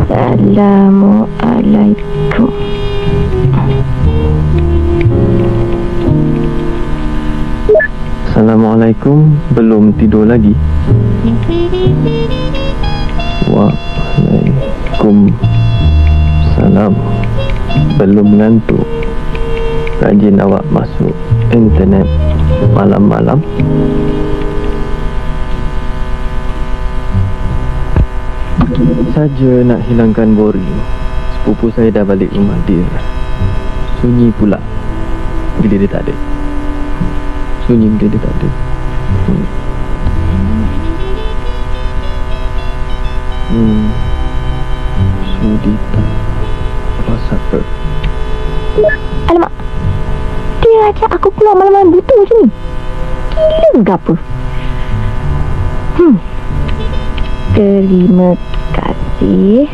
Assalamualaikum. Assalamualaikum. Belum tidur lagi? Waalaikumsalam. Belum ngantuk? Rajin awak masuk internet malam-malam? Saja nak hilangkan boring, sepupu saya dah balik rumah dia. Sunyi pula bila dia tak ada. Sunyi bila dia tak ada. Sudi tak masak ke? Alamak, dia ajak aku keluar malam-malam buta macam ni. Gila ke apa? Terima kasih.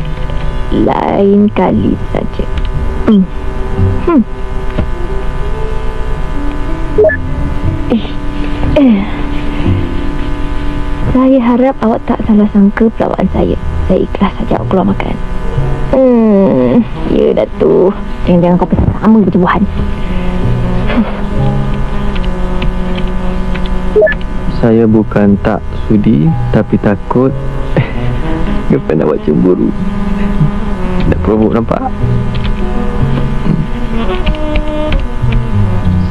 Lain kali saja. Saya harap awak tak salah sangka pelawaan saya. Saya ikhlas saja awak keluar makan. Ya, Datuk. Jangan-jangan kau pesan sama macam Wuhan. Saya bukan tak sudi, tapi takut girlfriend awak cemburu. Dah provok nampak?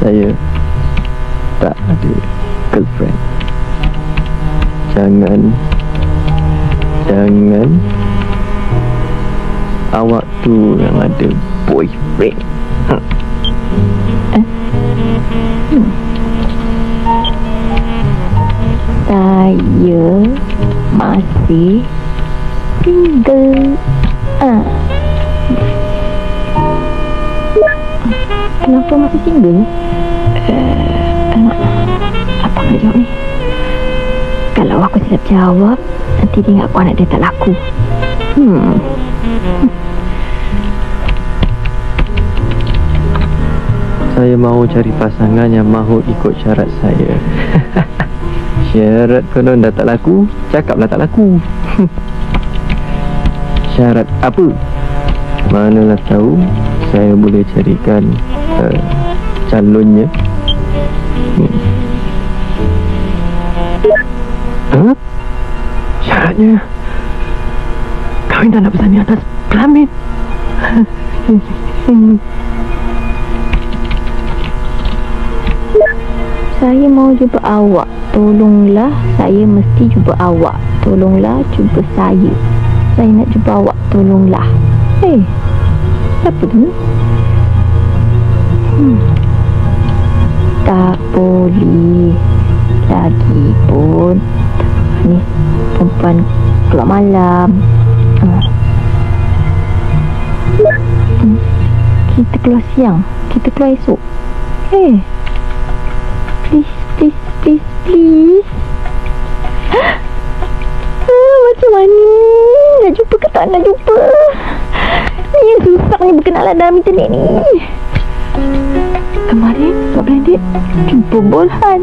Saya tak ada girlfriend. Jangan awak tu yang ada boyfriend. Saya masih single. Kenapa masih single? Apa nak jawab ni? Kalau aku silap jawab, nanti dia ingat aku anak dia tak laku. Saya mahu cari pasangan yang mahu ikut syarat saya. Syarat konon dah tak laku, cakaplah tak laku. Syarat apa? Manalah tahu saya boleh carikan calonnya. Syaratnya kahwin tak nak bersanding atas kelamin. Saya mau jumpa awak. Tolonglah, saya mesti jumpa awak. Tolonglah, jumpa saya. Saya nak jumpa awak. Tolonglah. Apa tu? Tak boleh lagi pun. Ni perempuan keluar malam. Kita keluar siang. Kita keluar esok. Please. Macam mana? Nak jumpa ke tak nak jumpa? Ni yang susahnya berkenalan dalam internet ni. Kemarin Kak Blandit jumpa Bolhan.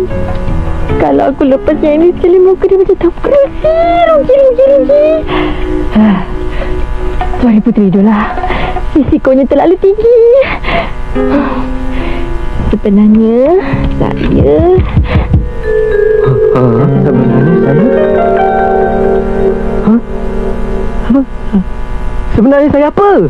Kalau aku lepas yang ni sekali, muka dia macam tak kerasi. Rugi. Sorry Puteri, itulah risikonya terlalu tinggi. Sebenarnya saya Apa? Sebenarnya saya apa?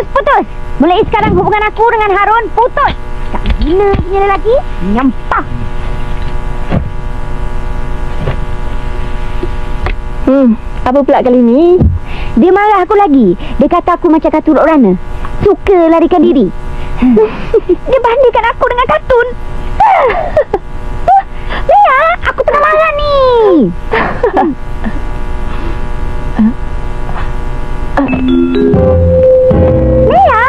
Putus. Mulai sekarang hubungan aku dengan Harun putus. Tak gila punya lelaki. Nyampah. Apa pula kali ni? Dia marah aku lagi. Dia kata aku macam kartun Rana. Suka larikan diri. Dia bandingkan aku dengan kartun. Lia, aku tengah marah ni. Lia.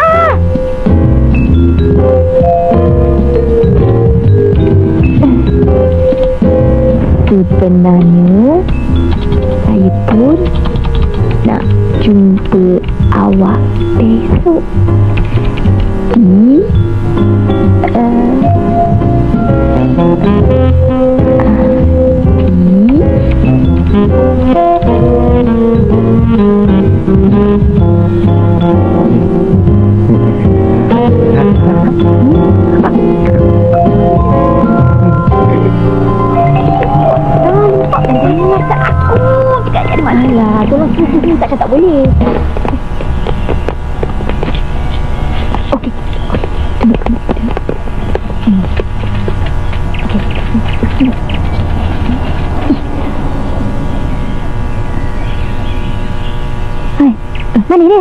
Sebenarnya saya pun nak jumpa awak besok. Alah, tolong sini tak boleh. Okey. Tunggu. Okey. Hai, mana dia?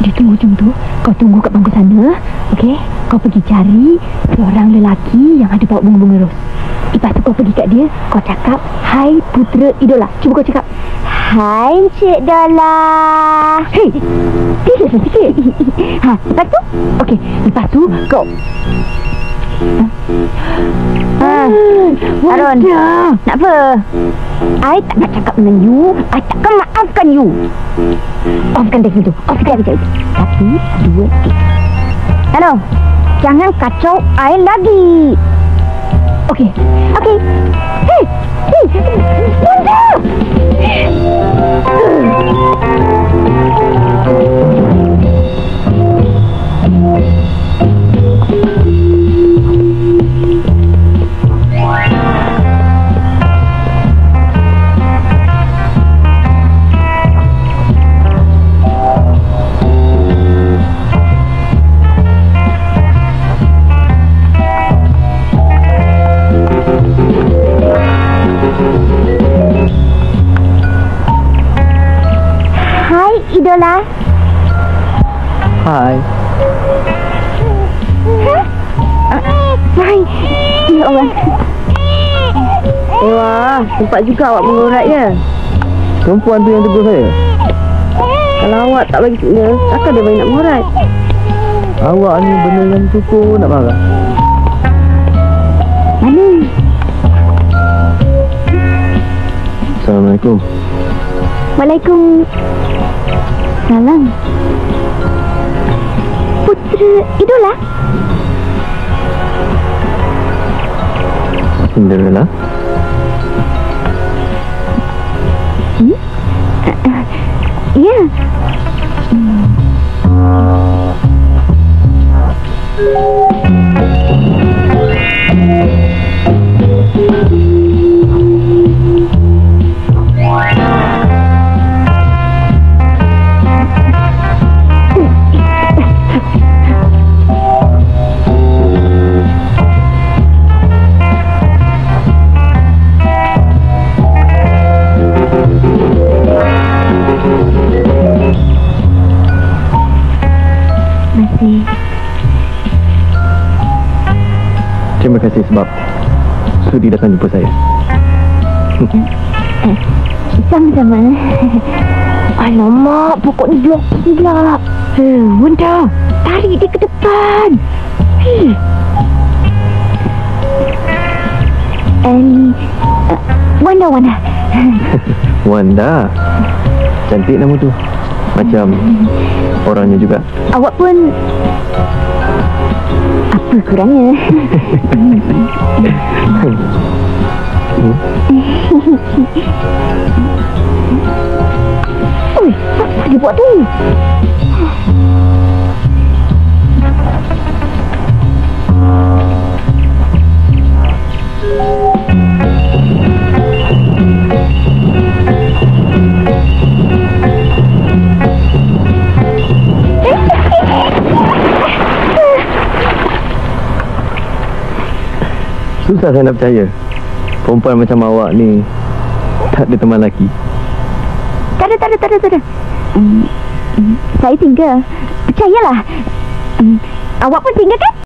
Dia tunggu macam tu. Kau tunggu kat bangku sana. Okey? Kau pergi cari seorang lelaki yang ada bawa bunga-bunga ros. Lepas tu kau pergi kat dia, kau cakap, "Hai putera idola." Cuba kau cakap, "Hai Encik Dola." Hei, serius sikit. Lepas tu? Okey, lepas tu kau Harun, nak apa? I tak nak cakap dengan you. I takkan maafkan you. Offkan dari situ. Offkan sekejap. Tapi, 2, 3. Hello, jangan kacau I lagi. Okey. Hei, Bunda! Idola. Hai. Hai. Ya Allah. Wah, sempat juga awak mengurat ya. Perempuan tu yang tegur saya. Kalau awak tak bagi signal, takkan dia main nak mengurat. Awak ni beneran cukup nak marah. Mana? Assalamualaikum. Waalaikumsalam. Putera idola? Cinderella? Ya. Terima kasih sebab sudi datang jumpa saya. Sama-sama. Alamak, pokok ni blok pula. Bunda, tarik dia ke depan. Wanda. Wanda. Cantik nama tu. Macam orangnya juga. Awak pun apa kurangnya? Oi, apa dia buat tu? Susah saya nak percaya. Perempuan macam awak ni tak ada teman lelaki. Tak ada. Saya single. Percayalah. Awak pun single kan?